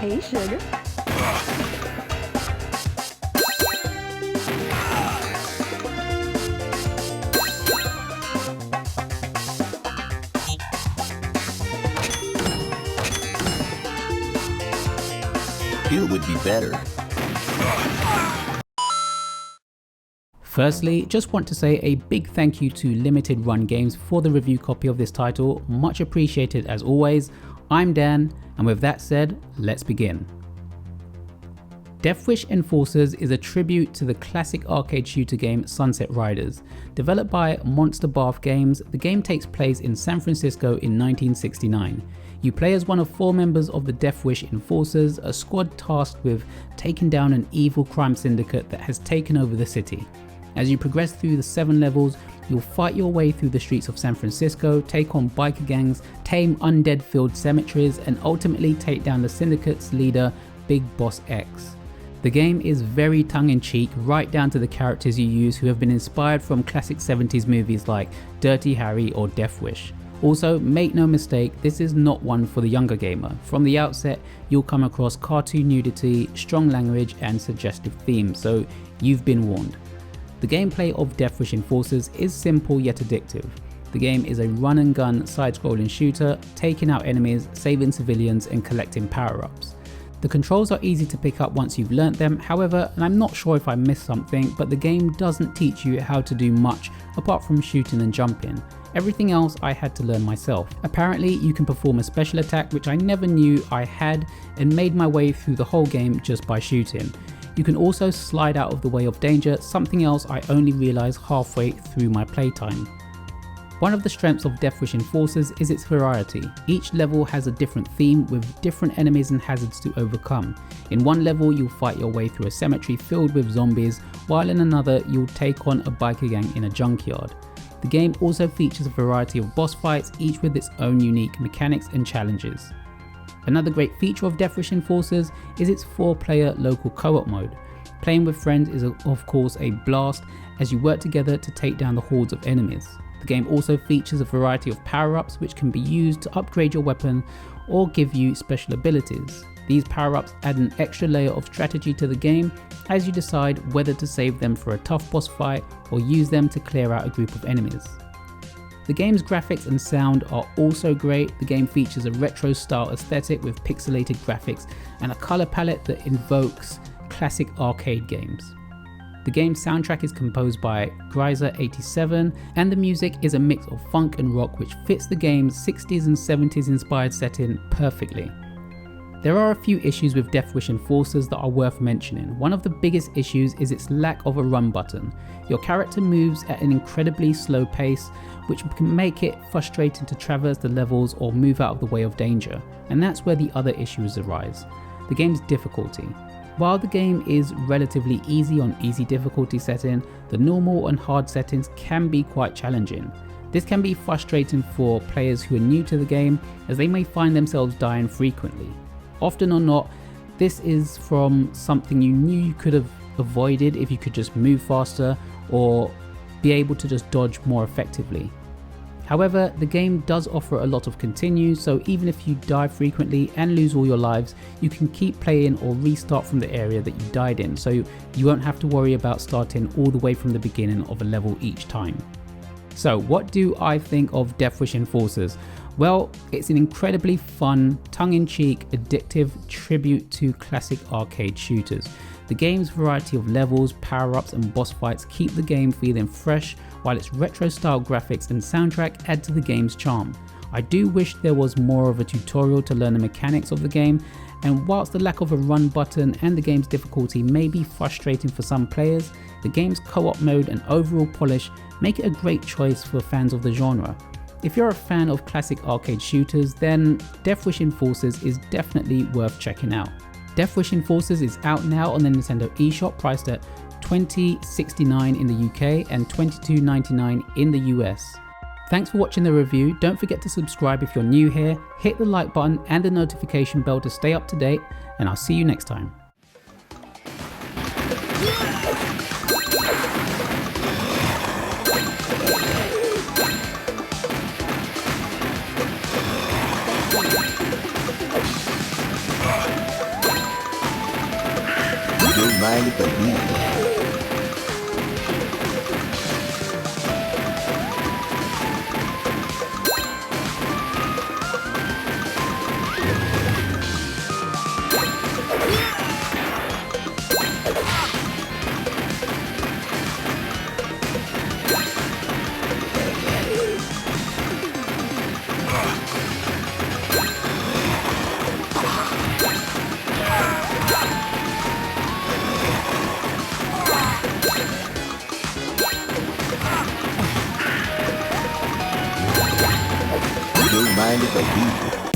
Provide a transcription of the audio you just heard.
Attribution. Here would be better. Firstly, just want to say a big thank you to Limited Run Games for the review copy of this title, much appreciated as always. I'm Dan, and with that said, let's begin. Deathwish Enforcers is a tribute to the classic arcade shooter game Sunset Riders. Developed by Monster Bath Games, the game takes place in San Francisco in 1969. You play as one of 4 members of the Deathwish Enforcers, a squad tasked with taking down an evil crime syndicate that has taken over the city. As you progress through the 7 levels, you'll fight your way through the streets of San Francisco, take on biker gangs, tame undead-filled cemeteries, and ultimately take down the syndicate's leader, Big Boss X. The game is very tongue-in-cheek, right down to the characters you use, who have been inspired from classic 70s movies like Dirty Harry or Deathwish. Also, make no mistake, this is not one for the younger gamer. From the outset, you'll come across cartoon nudity, strong language, and suggestive themes, so you've been warned. The gameplay of Deathwish Enforcers is simple yet addictive. The game is a run and gun side-scrolling shooter, taking out enemies, saving civilians, and collecting power-ups. The controls are easy to pick up once you've learnt them, however, and I'm not sure if I missed something, but the game doesn't teach you how to do much apart from shooting and jumping. Everything else I had to learn myself. Apparently you can perform a special attack which I never knew I had, and made my way through the whole game just by shooting. You can also slide out of the way of danger, something else I only realised halfway through my playtime. One of the strengths of Deathwish Enforcers is its variety. Each level has a different theme with different enemies and hazards to overcome. In one level you'll fight your way through a cemetery filled with zombies, while in another you'll take on a biker gang in a junkyard. The game also features a variety of boss fights, each with its own unique mechanics and challenges. Another great feature of Deathwish Enforcers is its 4-player local co-op mode. Playing with friends is of course a blast as you work together to take down the hordes of enemies. The game also features a variety of power-ups which can be used to upgrade your weapon or give you special abilities. These power-ups add an extra layer of strategy to the game as you decide whether to save them for a tough boss fight or use them to clear out a group of enemies. The game's graphics and sound are also great. The game features a retro style aesthetic with pixelated graphics and a colour palette that invokes classic arcade games. The game's soundtrack is composed by Greiser87, and the music is a mix of funk and rock which fits the game's 60s and 70s inspired setting perfectly. There are a few issues with Deathwish Enforcers that are worth mentioning. One of the biggest issues is its lack of a run button. Your character moves at an incredibly slow pace, which can make it frustrating to traverse the levels or move out of the way of danger, and that's where the other issues arise. The game's difficulty. While the game is relatively easy on easy difficulty setting, the normal and hard settings can be quite challenging. This can be frustrating for players who are new to the game, as they may find themselves dying frequently. Often or not, this is from something you knew you could have avoided if you could just move faster or be able to just dodge more effectively. However, the game does offer a lot of continues, so even if you die frequently and lose all your lives, you can keep playing or restart from the area that you died in, so you won't have to worry about starting all the way from the beginning of a level each time. So what do I think of Deathwish Enforcers? Well, it's an incredibly fun, tongue-in-cheek, addictive tribute to classic arcade shooters. The game's variety of levels, power-ups and boss fights keep the game feeling fresh, while its retro-style graphics and soundtrack add to the game's charm. I do wish there was more of a tutorial to learn the mechanics of the game, and whilst the lack of a run button and the game's difficulty may be frustrating for some players, the game's co-op mode and overall polish make it a great choice for fans of the genre. If you're a fan of classic arcade shooters, then Deathwish Enforcers is definitely worth checking out. Deathwish Enforcers is out now on the Nintendo eShop, priced at $20.69 in the UK and $22.99 in the US. Thanks for watching the review. Don't forget to subscribe if you're new here, hit the like button and the notification bell to stay up to date, and I'll see you next time. don't mind if I do. Don't mind if I do.